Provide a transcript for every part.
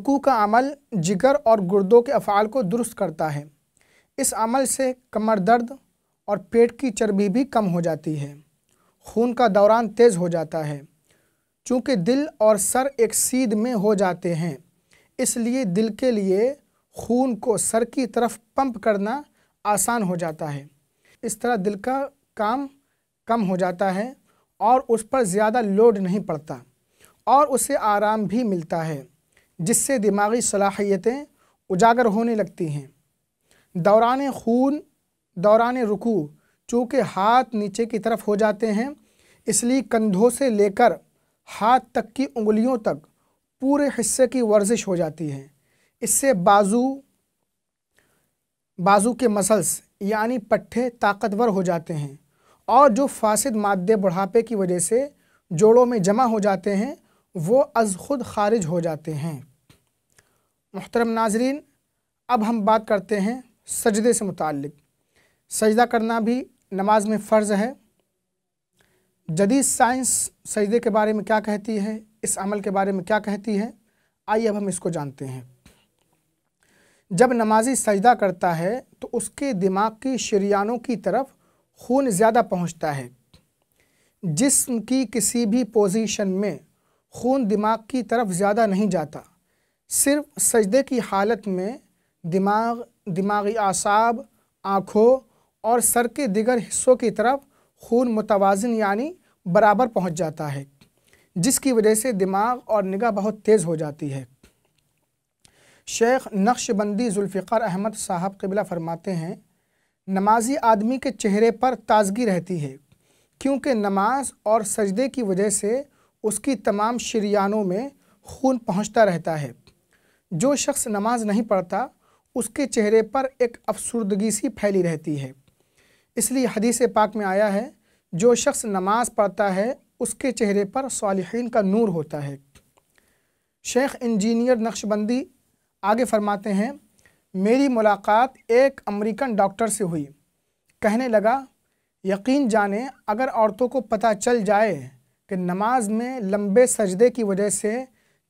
رکوع کا عمل جگر اور گردوں کے افعال کو درست کرتا ہے۔ اس عمل سے کمر درد اور پیٹ کی چربی بھی کم ہو جاتی ہے۔ خون کا دوران تیز ہو جاتا ہے۔ چونکہ دل اور سر ایک سیدھ میں ہو جاتے ہیں، اس لیے دل کے لیے خون کو سر کی طرف پمپ کرنا آسان ہو جاتا ہے۔ اس طرح دل کا کام کم ہو جاتا ہے اور اس پر زیادہ لوڈ نہیں پڑتا اور اسے آرام بھی ملتا ہے، جس سے دماغی صلاحیتیں اجاگر ہونے لگتی ہیں۔ دوران خون دوران رکوع چونکہ ہاتھ نیچے کی طرف ہو جاتے ہیں، اس لیے کندھوں سے لے کر ہاتھ تک کی انگلیوں تک پورے حصے کی ورزش ہو جاتی ہے۔ اس سے بازو کے مسلس یعنی پٹھے طاقتور ہو جاتے ہیں اور جو فاسد مادے بڑھاپے کی وجہ سے جوڑوں میں جمع ہو جاتے ہیں وہ از خود خارج ہو جاتے ہیں۔ محترم ناظرین، اب ہم بات کرتے ہیں سجدے سے متعلق۔ سجدہ کرنا بھی نماز میں فرض ہے۔ جدید سائنس سجدے کے بارے میں کیا کہتی ہے، اس عمل کے بارے میں کیا کہتی ہے، آئیے اب ہم اس کو جانتے ہیں۔ جب نمازی سجدہ کرتا ہے تو اس کے دماغ کی شریانوں کی طرف خون زیادہ پہنچتا ہے۔ جسم کی کسی بھی پوزیشن میں خون دماغ کی طرف زیادہ نہیں جاتا، صرف سجدے کی حالت میں دماغی اعصاب، آنکھوں اور سر کے دیگر حصوں کی طرف خون متوازن یعنی برابر پہنچ جاتا ہے، جس کی وجہ سے دماغ اور نگاہ بہت تیز ہو جاتی ہے۔ شیخ نقشبندی ذوالفقار احمد صاحب قبلہ فرماتے ہیں، نمازی آدمی کے چہرے پر تازگی رہتی ہے، کیونکہ نماز اور سجدے کی وجہ سے اس کی تمام شریانوں میں خون پہنچتا رہتا ہے۔ جو شخص نماز نہیں پڑھتا اس کے چہرے پر ایک افسردگی سی پھیلی رہتی ہے۔ اس لیے حدیث پاک میں آیا ہے، جو شخص نماز پڑھتا ہے اس کے چہرے پر صالحین کا نور ہوتا ہے۔ شیخ انجینئر نقشبندی آگے فرماتے ہیں، میری ملاقات ایک امریکن ڈاکٹر سے ہوئی۔ کہنے لگا، یقین جانیں اگر عورتوں کو پتہ چل جائے کہ نماز میں لمبے سجدے کی وجہ سے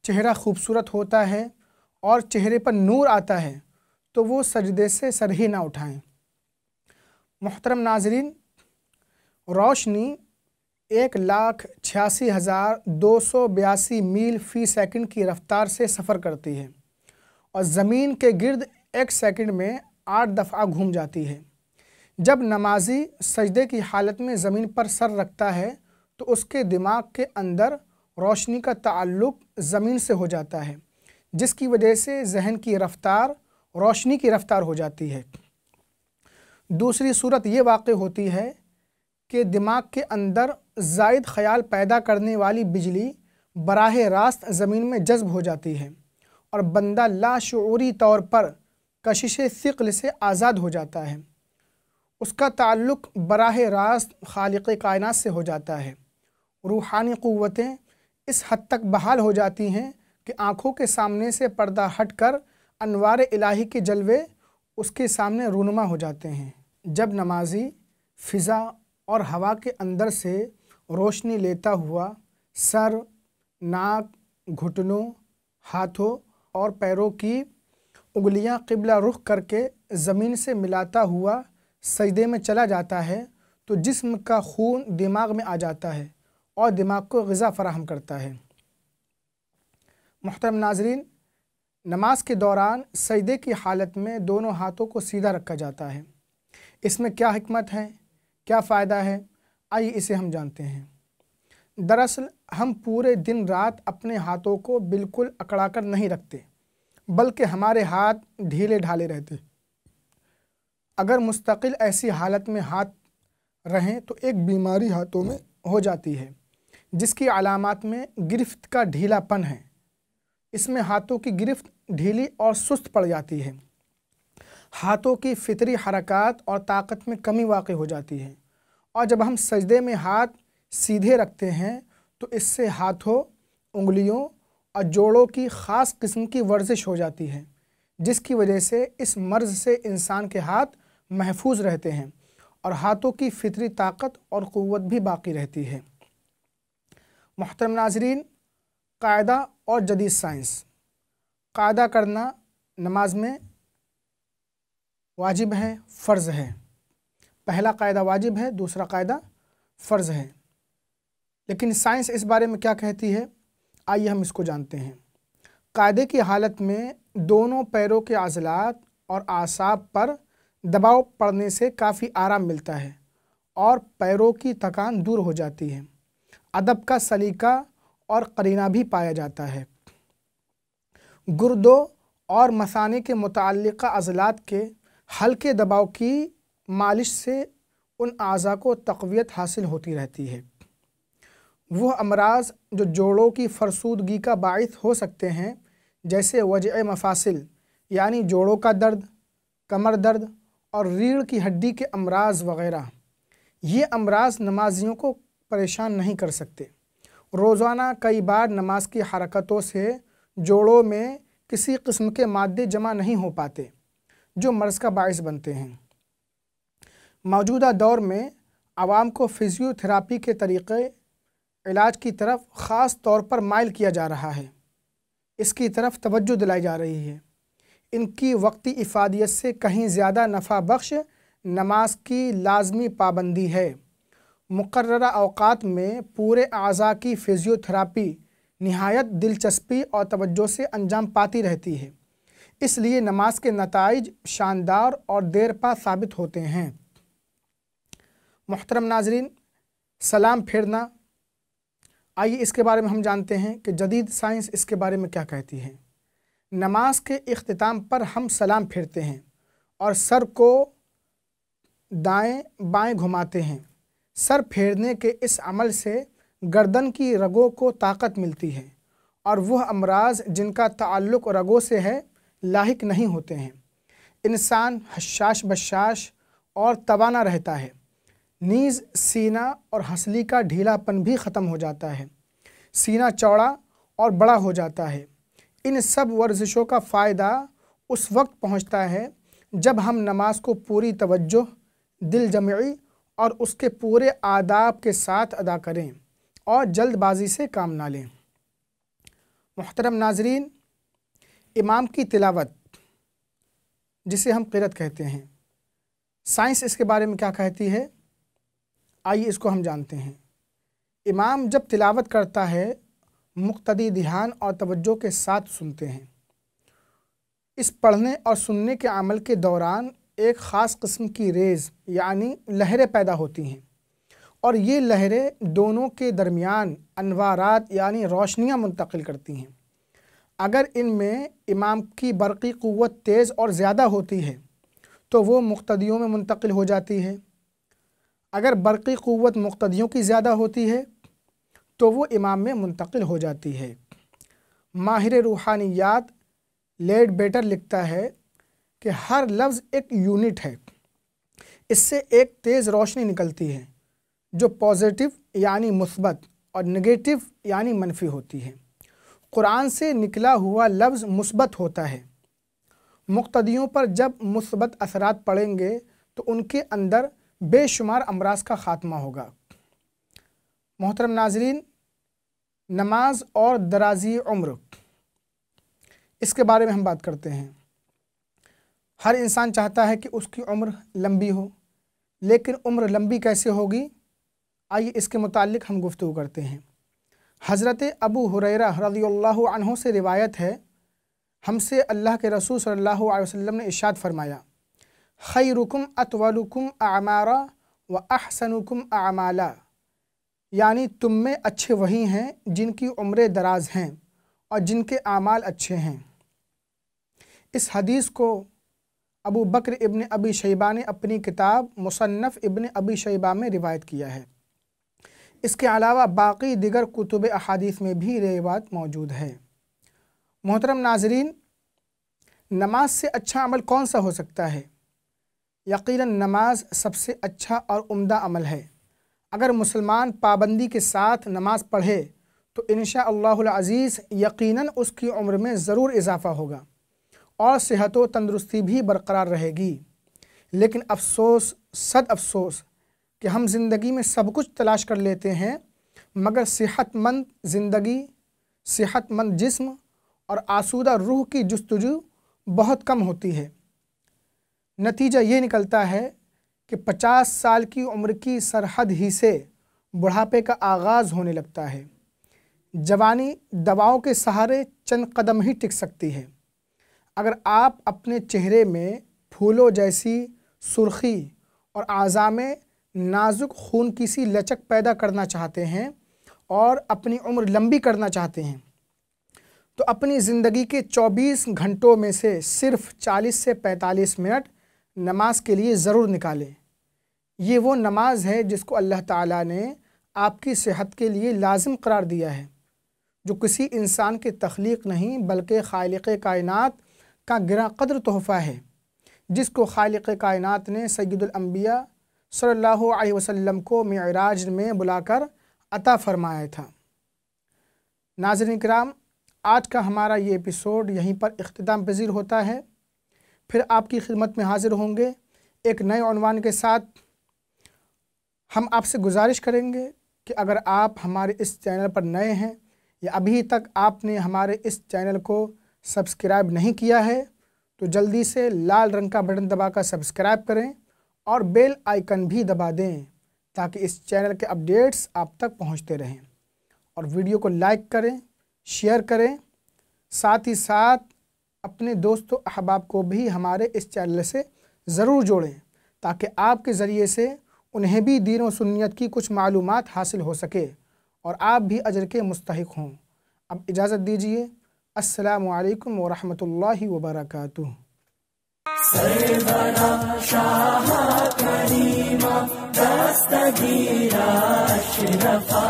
چہرہ خوبصورت ہوتا ہے اور چہرے پر نور آتا ہے تو وہ سجدے سے سر ہی نہ اٹھائیں۔ محترم ناظرین، روشنی 1,86,282 میل فی سیکنڈ کی رفتار سے سفر کرتی ہے اور زمین کے گرد ایک سیکنڈ میں 8 دفعہ گھوم جاتی ہے۔ جب نمازی سجدے کی حالت میں زمین پر سر رکھتا ہے تو اس کے دماغ کے اندر روشنی کا تعلق زمین سے ہو جاتا ہے، جس کی وجہ سے ذہن کی رفتار روشنی کی رفتار ہو جاتی ہے۔ دوسری صورت یہ واقع ہوتی ہے کہ دماغ کے اندر زائد خیال پیدا کرنے والی بجلی براہ راست زمین میں جذب ہو جاتی ہے اور بندہ لاشعوری طور پر کشش ثقل سے آزاد ہو جاتا ہے۔ اس کا تعلق براہ راست خالق کائنات سے ہو جاتا ہے۔ روحانی قوتیں اس حد تک بحال ہو جاتی ہیں کہ آنکھوں کے سامنے سے پردہ ہٹ کر انوار الہی کے جلوے اس کے سامنے رونما ہو جاتے ہیں۔ جب نمازی فضا اور ہوا کے اندر سے روشنی لیتا ہوا سر، ناک، گھٹنوں، ہاتھوں اور پیروں کی انگلیاں قبلہ رخ کر کے زمین سے ملاتا ہوا سجدے میں چلا جاتا ہے تو جسم کا خون دماغ میں آ جاتا ہے اور دماغ کو غذا فراہم کرتا ہے۔ محترم ناظرین، نماز کے دوران سجدے کی حالت میں دونوں ہاتھوں کو سیدھا رکھا جاتا ہے۔ اس میں کیا حکمت ہے، کیا فائدہ ہے، آئیے اسے ہم جانتے ہیں۔ دراصل ہم پورے دن رات اپنے ہاتھوں کو بالکل اکڑا کر نہیں رکھتے، بلکہ ہمارے ہاتھ ڈھیلے ڈھالے رہتے۔ اگر مستقل ایسی حالت میں ہاتھ رہیں تو ایک بیماری ہاتھوں میں ہو جاتی ہے جس کی علامات میں گرفت کا ڈھیلا پن ہے۔ اس میں ہاتھوں کی گرفت ڈھیلی اور سست پڑ جاتی ہے، ہاتھوں کی فطری حرکات اور طاقت میں کمی واقع ہو جاتی ہے، اور جب ہم سجدے میں ہاتھ سیدھے رکھتے ہیں تو اس سے ہاتھوں، انگلیوں اور جوڑوں کی خاص قسم کی ورزش ہو جاتی ہے، جس کی وجہ سے اس مرض سے انسان کے ہاتھ محفوظ رہتے ہیں اور ہاتھوں کی فطری طاقت اور قوت بھی باقی رہتی ہے۔ محترم ناظرین، قاعدہ اور جدید سائنس۔ قاعدہ کرنا نماز میں واجب ہے، فرض ہے۔ پہلا قاعدہ واجب ہے، دوسرا قاعدہ فرض ہے۔ لیکن سائنس اس بارے میں کیا کہتی ہے، آئیے ہم اس کو جانتے ہیں۔ قاعدے کی حالت میں دونوں پیروں کے عضلات اور اعصاب پر دباؤ پڑنے سے کافی آرام ملتا ہے اور پیروں کی تکان دور ہو جاتی ہے۔ ادب کا سلیقہ اور قرینہ بھی پایا جاتا ہے۔ گردوں اور مثانے کے متعلقہ عضلات کے ہلکے دباؤ کی مالش سے ان اعضاء کو تقویت حاصل ہوتی رہتی ہے۔ وہ امراض جو جوڑوں کی فرسودگی کا باعث ہو سکتے ہیں، جیسے وجع مفاصل یعنی جوڑوں کا درد، کمر درد اور ریڑھ کی ہڈی کے امراض وغیرہ، یہ امراض نمازیوں کو پریشان نہیں کر سکتے۔ روزانہ کئی بار نماز کی حرکتوں سے جوڑوں میں کسی قسم کے مادے جمع نہیں ہو پاتے جو مرض کا باعث بنتے ہیں۔ موجودہ دور میں عوام کو فزیو تھراپی کے طریقے علاج کی طرف خاص طور پر مائل کیا جا رہا ہے، اس کی طرف توجہ دلائی جا رہی ہے۔ ان کی وقتی افادیت سے کہیں زیادہ نفع بخش نماز کی لازمی پابندی ہے۔ مقررہ اوقات میں پورے اعضاء کی فزیو تھراپی نہایت دلچسپی اور توجہ سے انجام پاتی رہتی ہے، اس لیے نماز کے نتائج شاندار اور دیر پا ثابت ہوتے ہیں۔ محترم ناظرین، سلام پھیرنا، آئیے اس کے بارے میں ہم جانتے ہیں کہ جدید سائنس اس کے بارے میں کیا کہتی ہے۔ نماز کے اختتام پر ہم سلام پھیرتے ہیں اور سر کو دائیں بائیں گھماتے ہیں۔ سر پھیرنے کے اس عمل سے گردن کی رگوں کو طاقت ملتی ہے اور وہ امراض جن کا تعلق رگوں سے ہے لاحق نہیں ہوتے ہیں۔ انسان حشاش بشاش اور توانا رہتا ہے، نیز سینہ اور ہنسلی کا ڈھیلا پن بھی ختم ہو جاتا ہے، سینہ چوڑا اور بڑا ہو جاتا ہے۔ ان سب ورزشوں کا فائدہ اس وقت پہنچتا ہے جب ہم نماز کو پوری توجہ، دل جمعی اور اس کے پورے آداب کے ساتھ ادا کریں اور جلد بازی سے کام نہ لیں۔ محترم ناظرین، امام کی تلاوت جسے ہم قرأت کہتے ہیں، سائنس اس کے بارے میں کیا کہتی ہے، آئیے اس کو ہم جانتے ہیں۔ امام جب تلاوت کرتا ہے مقتدی دھیان اور توجہ کے ساتھ سنتے ہیں۔ اس پڑھنے اور سننے کے عمل کے دوران ایک خاص قسم کی ریز یعنی لہریں پیدا ہوتی ہیں اور یہ لہریں دونوں کے درمیان انوارات یعنی روشنیاں منتقل کرتی ہیں۔ اگر ان میں امام کی برقی قوت تیز اور زیادہ ہوتی ہے تو وہ مقتدیوں میں منتقل ہو جاتی ہے۔ اگر برقی قوت مقتدیوں کی زیادہ ہوتی ہے تو وہ امام میں منتقل ہو جاتی ہے۔ ماہر روحانیات لیڈ بیٹر لکھتا ہے کہ ہر لفظ ایک یونٹ ہے، اس سے ایک تیز روشنی نکلتی ہے جو پازیٹیو یعنی مثبت اور نگیٹو یعنی منفی ہوتی ہے۔ قرآن سے نکلا ہوا لفظ مثبت ہوتا ہے۔ مقتدیوں پر جب مثبت اثرات پڑیں گے تو ان کے اندر بے شمار امراض کا خاتمہ ہوگا۔ محترم ناظرین، نماز اور درازی عمر، اس کے بارے میں ہم بات کرتے ہیں۔ ہر انسان چاہتا ہے کہ اس کی عمر لمبی ہو، لیکن عمر لمبی کیسے ہوگی، آئیے اس کے متعلق ہم گفتگو کرتے ہیں۔ حضرت ابو ہریرہ رضی اللہ عنہ سے روایت ہے، ہم سے اللہ کے رسول صلی اللہ علیہ وسلم نے ارشاد فرمایا، خیرکم اطولکم اعمارا و احسنکم اعمالا، یعنی تم میں اچھے وہی ہیں جن کی عمریں دراز ہیں اور جن کے اعمال اچھے ہیں۔ اس حدیث کو ابو بکر ابن ابی شیبہ نے اپنی کتاب مصنف ابن ابی شیبہ میں روایت کیا ہے۔ اس کے علاوہ باقی دیگر کتب احادیث میں بھی روایت موجود ہے۔ محترم ناظرین، نماز سے اچھا عمل کون سا ہو سکتا ہے؟ یقیناً نماز سب سے اچھا اور عمدہ عمل ہے۔ اگر مسلمان پابندی کے ساتھ نماز پڑھے تو انشاءاللہ العزیز یقیناً اس کی عمر میں ضرور اضافہ ہوگا اور صحت و تندرستی بھی برقرار رہے گی۔ لیکن افسوس، صد افسوس کہ ہم زندگی میں سب کچھ تلاش کر لیتے ہیں مگر صحت مند زندگی، صحت مند جسم اور آسودہ روح کی جستجو بہت کم ہوتی ہے۔ نتیجہ یہ نکلتا ہے کہ 50 سال کی عمر کی سرحد ہی سے بڑھاپے کا آغاز ہونے لگتا ہے۔ جوانی دواؤں کے سہارے چند قدم ہی ٹک سکتی ہے۔ اگر آپ اپنے چہرے میں پھولوں جیسی سرخی اور اعضاء میں نازک خون کی سی لچک پیدا کرنا چاہتے ہیں اور اپنی عمر لمبی کرنا چاہتے ہیں تو اپنی زندگی کے 24 گھنٹوں میں سے صرف 40 سے 45 منٹ نماز کے لیے ضرور نکالیں۔ یہ وہ نماز ہے جس کو اللہ تعالیٰ نے آپ کی صحت کے لیے لازم قرار دیا ہے، جو کسی انسان کے تخلیق نہیں بلکہ خالق کائنات کا گراں قدر تحفہ ہے، جس کو خالق کائنات نے سید الانبیاء صلی اللہ علیہ وسلم کو معراج میں بلا کر عطا فرمایا تھا۔ ناظرین کرام، آج کا ہمارا یہ ایپیسوڈ یہیں پر اختتام پذیر ہوتا ہے۔ پھر آپ کی خدمت میں حاضر ہوں گے ایک نئے عنوان کے ساتھ۔ ہم آپ سے گزارش کریں گے کہ اگر آپ ہمارے اس چینل پر نئے ہیں یا ابھی تک آپ نے ہمارے اس چینل کو سبسکرائب نہیں کیا ہے تو جلدی سے لال رنگ کا بٹن دبا کر سبسکرائب کریں اور بیل آئیکن بھی دبا دیں تاکہ اس چینل کے اپڈیٹس آپ تک پہنچتے رہیں، اور ویڈیو کو لائک کریں، شیئر کریں، ساتھ ہی ساتھ اپنے دوست و احباب کو بھی ہمارے اس چینل سے ضرور جوڑیں تاکہ آپ کے ذریعے سے انہیں بھی دین و سنت کی کچھ معلومات حاصل ہو سکے اور آپ بھی اجر کے مستحق ہوں۔ اب اجازت دیجیے، السلام علیکم ورحمۃ اللہ وبرکاتہ۔ سرورا شاہ کریمہ دستگیرہ اشرفا